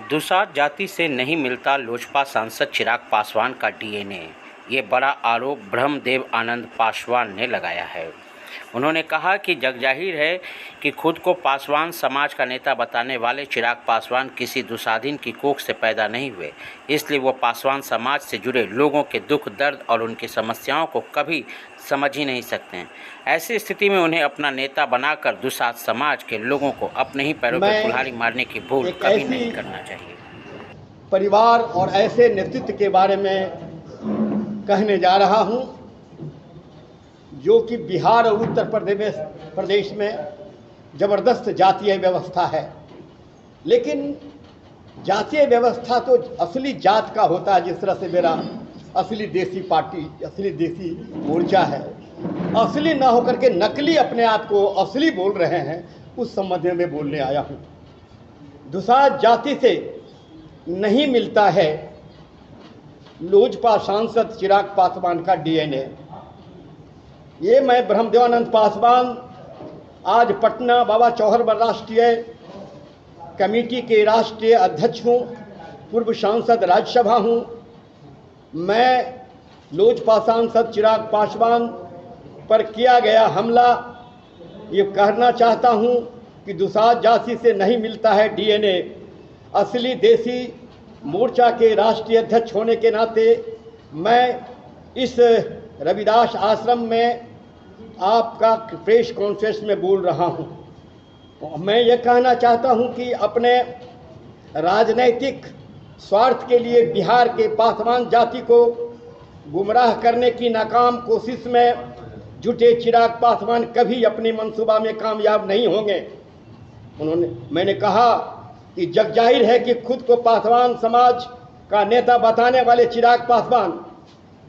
दुसाध जाति से नहीं मिलता लोजपा सांसद चिराग पासवान का डीएनए, ये बड़ा आरोप ब्रह्मदेव आनंद पासवान ने लगाया है। उन्होंने कहा कि जगजाहिर है कि खुद को पासवान समाज का नेता बताने वाले चिराग पासवान किसी दुसाधीन की कोख से पैदा नहीं हुए, इसलिए वो पासवान समाज से जुड़े लोगों के दुख दर्द और उनकी समस्याओं को कभी समझ ही नहीं सकते हैं। ऐसी स्थिति में उन्हें अपना नेता बनाकर दुसाध समाज के लोगों को अपने ही पैरों पर कुल्हाड़ी मारने की भूल कभी नहीं करना चाहिए। परिवार और ऐसे नेतृत्व के बारे में कहने जा रहा हूं जो कि बिहार और उत्तर प्रदेश में ज़बरदस्त जातीय व्यवस्था है। लेकिन जातीय व्यवस्था तो असली जात का होता है। जिस तरह से मेरा असली देसी पार्टी, असली देसी मोर्चा है, असली ना होकर के नकली अपने आप को असली बोल रहे हैं, उस संबंध में बोलने आया हूँ। दुसाध जाति से नहीं मिलता है लोजपा सांसद चिराग पासवान का डीएनए। ये मैं ब्रह्मदेवानंद पासवान आज पटना बाबा चौहरमल राष्ट्रीय कमेटी के राष्ट्रीय अध्यक्ष हूँ, पूर्व सांसद राज्यसभा हूँ। मैं लोजपा सांसद चिराग पासवान पर किया गया हमला ये कहना चाहता हूँ कि दुसाध जाति से नहीं मिलता है डीएनए। असली देसी मोर्चा के राष्ट्रीय अध्यक्ष होने के नाते मैं इस रविदास आश्रम में आपका प्रेस कॉन्फ्रेंस में बोल रहा हूं। मैं ये कहना चाहता हूं कि अपने राजनैतिक स्वार्थ के लिए बिहार के पासवान जाति को गुमराह करने की नाकाम कोशिश में जुटे चिराग पासवान कभी अपनी मंसूबा में कामयाब नहीं होंगे। मैंने कहा कि जगजाहिर है कि खुद को पासवान समाज का नेता बताने वाले चिराग पासवान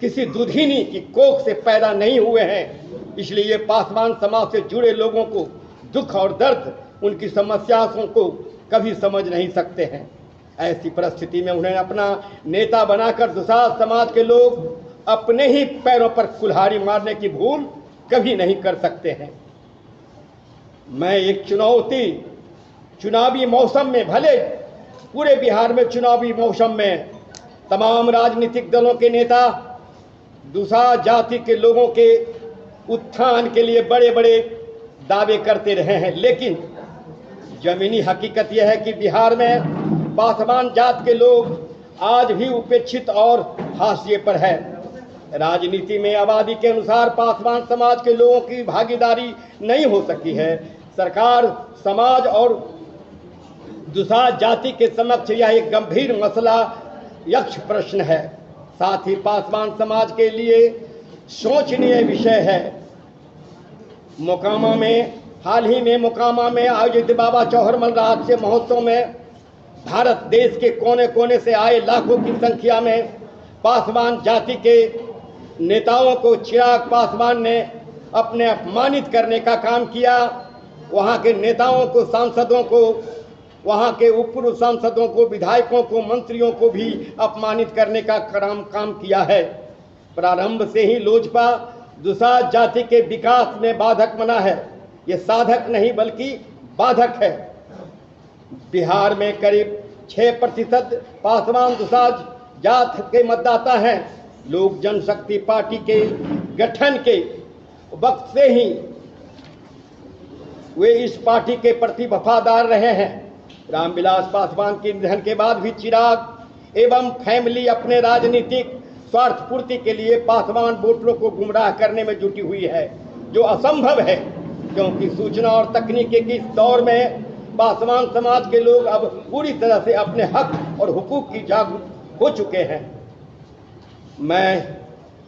किसी दुधीनी की कोख से पैदा नहीं हुए हैं, इसलिए ये पासवान समाज से जुड़े लोगों को दुख और दर्द, उनकी समस्याओं को कभी समझ नहीं सकते हैं। ऐसी परिस्थिति में उन्हें अपना नेता बनाकर दुसाध समाज के लोग अपने ही पैरों पर कुल्हाड़ी मारने की भूल कभी नहीं कर सकते हैं। मैं एक चुनावी मौसम में, भले पूरे बिहार में चुनावी मौसम में तमाम राजनीतिक दलों के नेता दुसाध जाति के लोगों के उत्थान के लिए बड़े बड़े दावे करते रहे हैं, लेकिन जमीनी हकीकत यह है कि बिहार में पासवान जात के लोग आज भी उपेक्षित और हाशिए पर है। राजनीति में आबादी के अनुसार पासवान समाज के लोगों की भागीदारी नहीं हो सकी है। सरकार, समाज और दुसाध जाति के समक्ष यह एक गंभीर मसला, यक्ष प्रश्न है। साथ ही पासवान समाज के लिए सोचनीय विषय है। मोकामा में, हाल ही में मोकामा में आयोजित बाबा चौहरमल राष्ट्रीय महोत्सव में भारत देश के कोने कोने से आए लाखों की संख्या में पासवान जाति के नेताओं को चिराग पासवान ने अपने अपमानित करने का काम किया। वहाँ के नेताओं को, सांसदों को, वहाँ के पूर्व सांसदों को, विधायकों को, मंत्रियों को भी अपमानित करने का काम किया है। प्रारंभ से ही लोजपा दुसाध जाति के विकास में बाधक बना है। ये साधक नहीं बल्कि बाधक है। बिहार में करीब 6% पासवान दुसाध जात के मतदाता हैं। लोक जनशक्ति पार्टी के गठन के वक्त से ही वे इस पार्टी के प्रति वफादार रहे हैं। रामविलास पासवान के निधन के बाद भी चिराग एवं फैमिली अपने राजनीतिक स्वार्थ पूर्ति के लिए पासवान वोटरों को गुमराह करने में जुटी हुई है, जो असंभव है, क्योंकि सूचना और तकनीकी के इस दौर में पासवान समाज के लोग अब पूरी तरह से अपने हक और हुकूक की जागरूक हो चुके हैं। मैं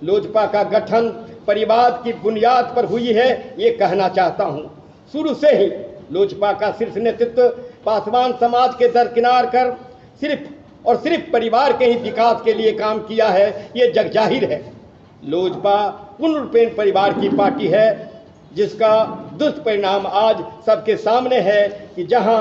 लोजपा का गठन परिवार की बुनियाद पर हुई है ये कहना चाहता हूँ। शुरू से ही लोजपा का शीर्ष नेतृत्व पासवान समाज के दरकिनार कर सिर्फ और सिर्फ परिवार के ही विकास के लिए काम किया है, ये जगजाहिर है। लोजपा पूर्णरूपेण परिवार की पार्टी है, जिसका दुष्परिणाम आज सबके सामने है कि जहां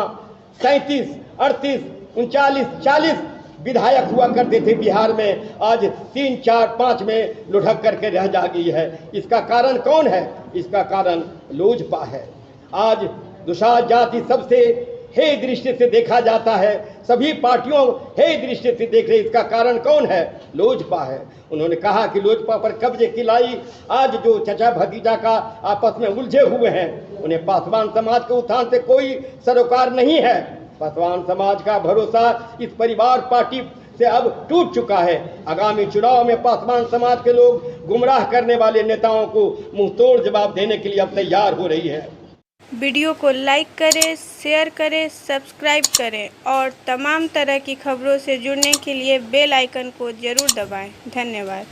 37, 38, 39, 40 विधायक हुआ करते थे बिहार में, आज 3, 4, 5 में लुढ़क करके रह जा गई है। इसका कारण कौन है? इसका कारण लोजपा है। आज दुसाध जाति सबसे हे दृष्टि से देखा जाता है, सभी पार्टियों हे दृष्टि से देख रही। इसका कारण कौन है? लोजपा है। उन्होंने कहा कि लोजपा पर कब्जे की लाई आज जो चचा भतीजा का आपस में उलझे हुए हैं, उन्हें पासवान समाज के उत्थान से कोई सरोकार नहीं है। पासवान समाज का भरोसा इस परिवार पार्टी से अब टूट चुका है। आगामी चुनाव में पासवान समाज के लोग गुमराह करने वाले नेताओं को मुंहतोड़ जवाब देने के लिए अब तैयार हो रही है। वीडियो को लाइक करें, शेयर करें, सब्सक्राइब करें और तमाम तरह की खबरों से जुड़ने के लिए बेल आइकन को ज़रूर दबाएं। धन्यवाद।